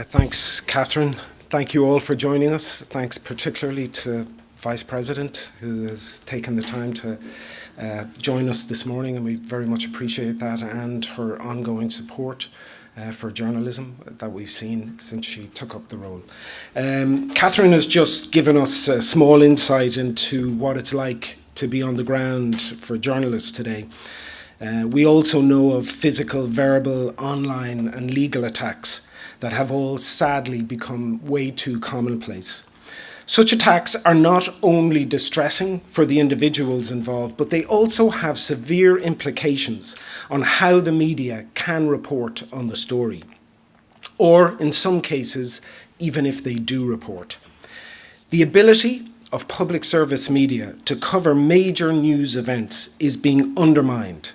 Thanks, Catherine. Thank you all for joining us. Thanks particularly to Vice President, who has taken the time to join us this morning, and we very much appreciate that, and her ongoing support for journalism that we've seen since she took up the role. Catherine has just given us a small insight into what it's like to be on the ground for journalists today. We also know of physical, verbal, online and legal attacks that have all sadly become way too commonplace. Such attacks are not only distressing for the individuals involved, but they also have severe implications on how the media can report on the story, or in some cases, even if they do report. The ability of public service media to cover major news events is being undermined,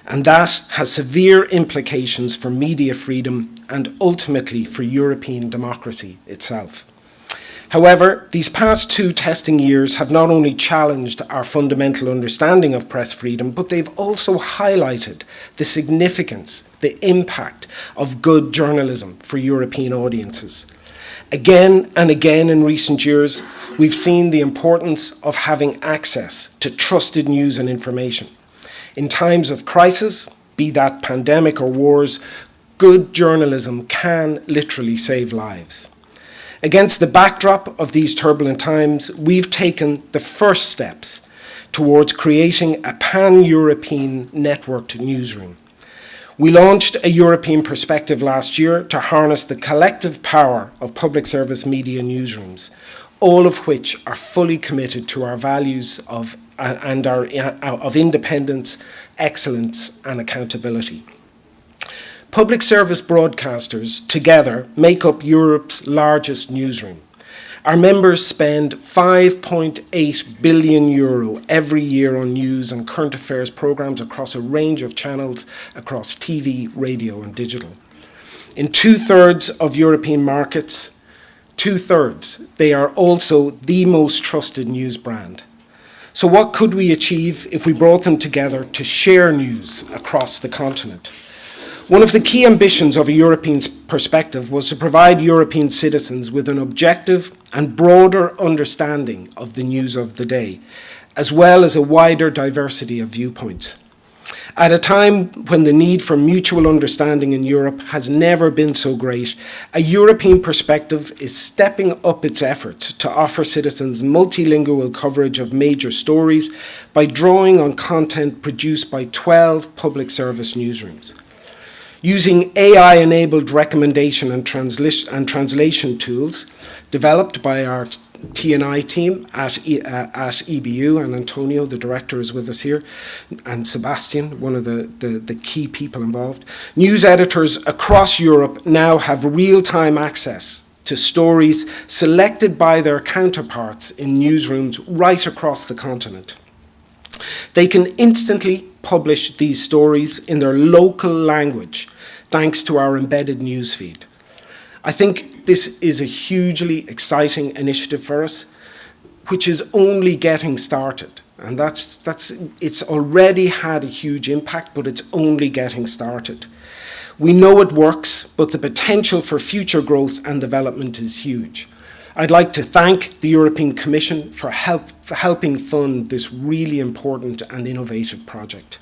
and that has severe implications for media freedom and ultimately for European democracy itself. However, these past 2 testing years have not only challenged our fundamental understanding of press freedom, but they've also highlighted the significance, the impact of good journalism for European audiences. Again and again in recent years, we've seen the importance of having access to trusted news and information. In times of crisis, be that pandemic or wars, good journalism can literally save lives. Against the backdrop of these turbulent times, we've taken the first steps towards creating a pan-European networked newsroom. We launched a European perspective last year to harness the collective power of public service media newsrooms, all of which are fully committed to our values of independence, excellence and accountability. Public service broadcasters together make up Europe's largest newsroom. Our members spend €5.8 billion every year on news and current affairs programmes across a range of channels across TV, radio and digital. In 2/3 of European markets, 2/3, they are also the most trusted news brand. So what could we achieve if we brought them together to share news across the continent? One of the key ambitions of a European perspective was to provide European citizens with an objective and broader understanding of the news of the day, as well as a wider diversity of viewpoints. At a time when the need for mutual understanding in Europe has never been so great, a European perspective is stepping up its efforts to offer citizens multilingual coverage of major stories by drawing on content produced by 12 public service newsrooms. Using AI-enabled recommendation and translation tools developed by our T&I team at EBU, and Antonio, the director, is with us here, and Sebastien, one of the key people involved. News editors across Europe now have real-time access to stories selected by their counterparts in newsrooms right across the continent. They can instantly publish these stories in their local language thanks to our embedded newsfeed. I think this is a hugely exciting initiative for us, which is only getting started. And it's already had a huge impact, but it's only getting started. We know it works, but the potential for future growth and development is huge. I'd like to thank the European Commission for helping fund this really important and innovative project.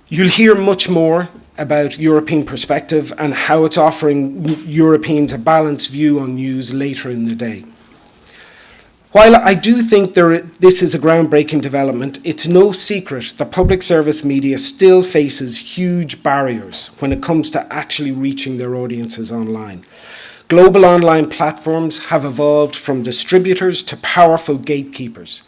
You'll hear much more about European perspective and how it's offering Europeans a balanced view on news later in the day. While I do think this is a groundbreaking development, it's no secret that public service media still faces huge barriers when it comes to actually reaching their audiences online. Global online platforms have evolved from distributors to powerful gatekeepers,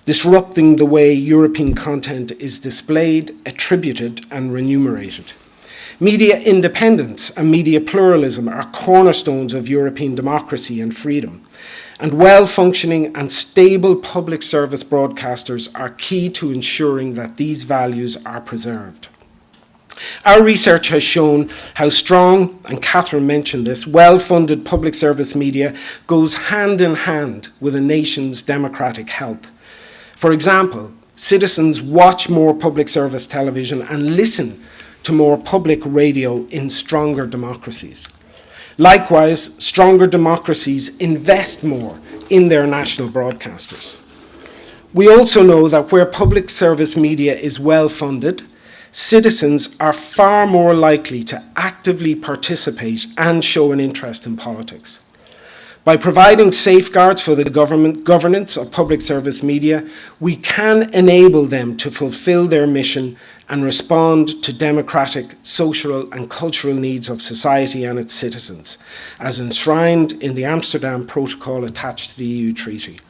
disrupting the way European content is displayed, attributed, and remunerated. Media independence and media pluralism are cornerstones of European democracy and freedom, and well-functioning and stable public service broadcasters are key to ensuring that these values are preserved. Our research has shown how strong, and Catherine mentioned this, well-funded public service media goes hand in hand with a nation's democratic health. For example, citizens watch more public service television and listen to more public radio in stronger democracies. Likewise, stronger democracies invest more in their national broadcasters. We also know that where public service media is well funded, citizens are far more likely to actively participate and show an interest in politics. By providing safeguards for the governance of public service media, we can enable them to fulfill their mission and respond to democratic, social and cultural needs of society and its citizens, as enshrined in the Amsterdam Protocol attached to the EU Treaty.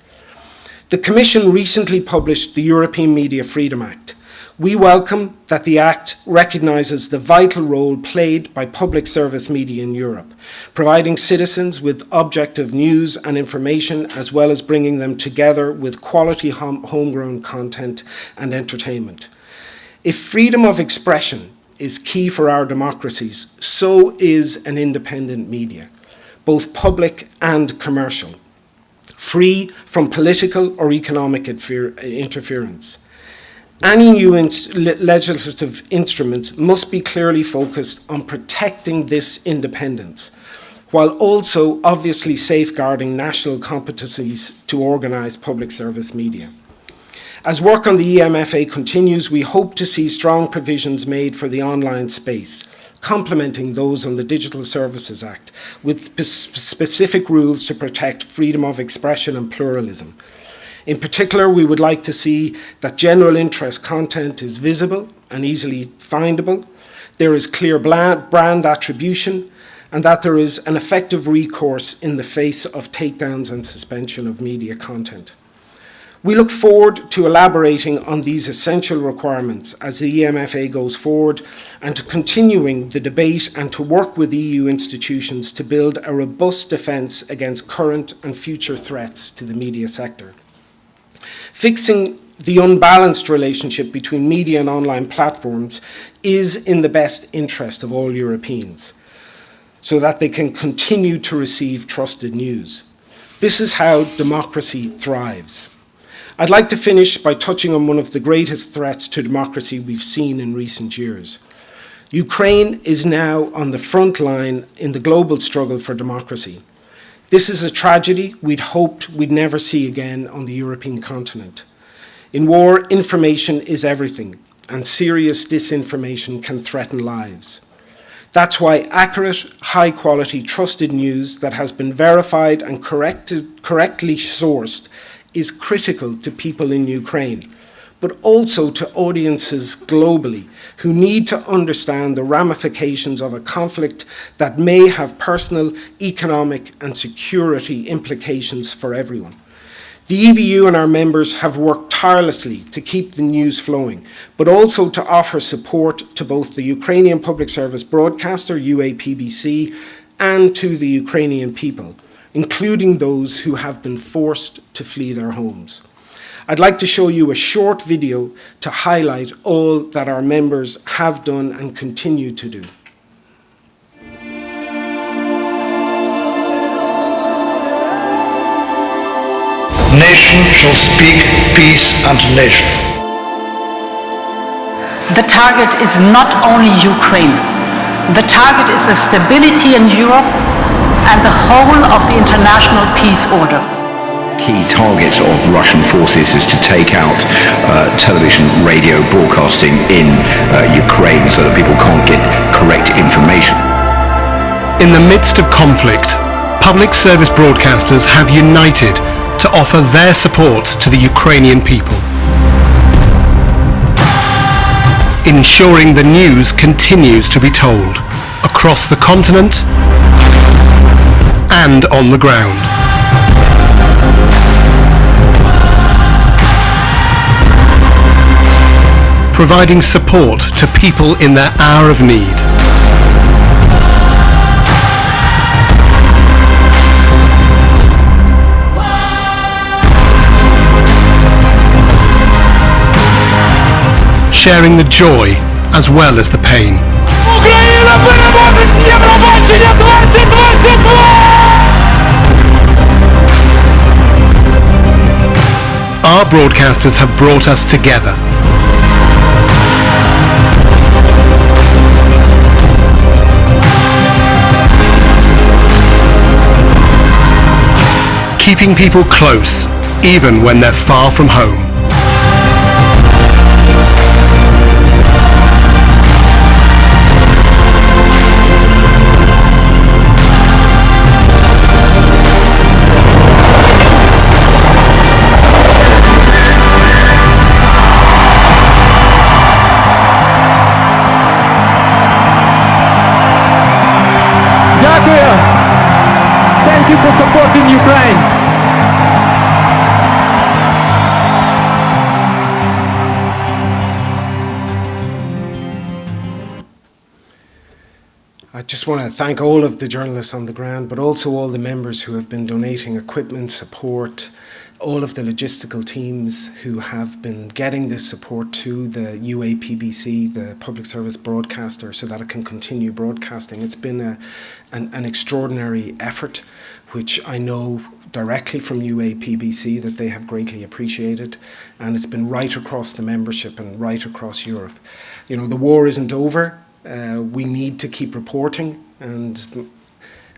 The Commission recently published the European Media Freedom Act. We welcome that the Act recognises the vital role played by public service media in Europe, providing citizens with objective news and information, as well as bringing them together with quality homegrown content and entertainment. If freedom of expression is key for our democracies, so is an independent media, both public and commercial, free from political or economic interference. Any new legislative instruments must be clearly focused on protecting this independence, while also obviously safeguarding national competencies to organise public service media. As work on the EMFA continues, we hope to see strong provisions made for the online space, complementing those on the Digital Services Act, with specific rules to protect freedom of expression and pluralism. In particular, we would like to see that general interest content is visible and easily findable, there is clear brand attribution, and that there is an effective recourse in the face of takedowns and suspension of media content. We look forward to elaborating on these essential requirements as the EMFA goes forward, and to continuing the debate and to work with EU institutions to build a robust defence against current and future threats to the media sector. Fixing the unbalanced relationship between media and online platforms is in the best interest of all Europeans, so that they can continue to receive trusted news. This is how democracy thrives. I'd like to finish by touching on one of the greatest threats to democracy we've seen in recent years. Ukraine is now on the front line in the global struggle for democracy. This is a tragedy we'd hoped we'd never see again on the European continent. In war, information is everything, and serious disinformation can threaten lives. That's why accurate, high-quality, trusted news that has been verified and correctly sourced is critical to people in Ukraine, but also to audiences globally who need to understand the ramifications of a conflict that may have personal, economic, and security implications for everyone. The EBU and our members have worked tirelessly to keep the news flowing, but also to offer support to both the Ukrainian public service broadcaster, UAPBC, and to the Ukrainian people, including those who have been forced to flee their homes. I'd like to show you a short video to highlight all that our members have done and continue to do. Nation shall speak peace unto nation. The target is not only Ukraine. The target is the stability in Europe and the whole of the international peace order. Key target of the Russian forces is to take out television, radio broadcasting in Ukraine so that people can't get correct information. In the midst of conflict, public service broadcasters have united to offer their support to the Ukrainian people, ensuring the news continues to be told across the continent and on the ground. Providing support to people in their hour of need. Sharing the joy as well as the pain. Україна переможець Євробачення 2022! Our broadcasters have brought us together. keeping people close, even when they're far from home. Дякую. Thank you for supporting Ukraine. I just want to thank all of the journalists on the ground, but also all the members who have been donating equipment, support, all of the logistical teams who have been getting this support to the UAPBC, the public service broadcaster, so that it can continue broadcasting. It's been an extraordinary effort, which I know directly from UAPBC that they have greatly appreciated, and it's been right across the membership and right across Europe. You know, the war isn't over. We need to keep reporting, and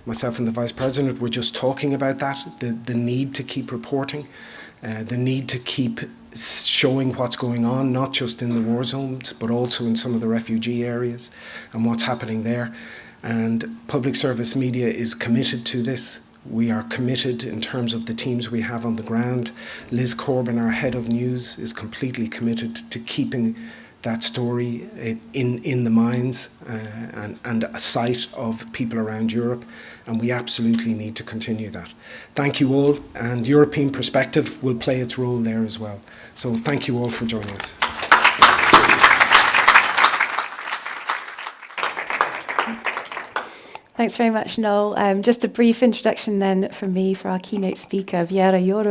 myself and the Vice President were just talking about that, the need to keep reporting, the need to keep showing what's going on, not just in the war zones, but also in some of the refugee areas and what's happening there. And public service media is committed to this. We are committed in terms of the teams we have on the ground. Liz Corbin, our head of news, is completely committed to keeping that story in the minds and a sight of people around Europe, and we absolutely need to continue that. Thank you all, and European Perspective will play its role there as well. So thank you all for joining us. Thanks very much, Noel. Just a brief introduction then from me for our keynote speaker, Věra, Jourová.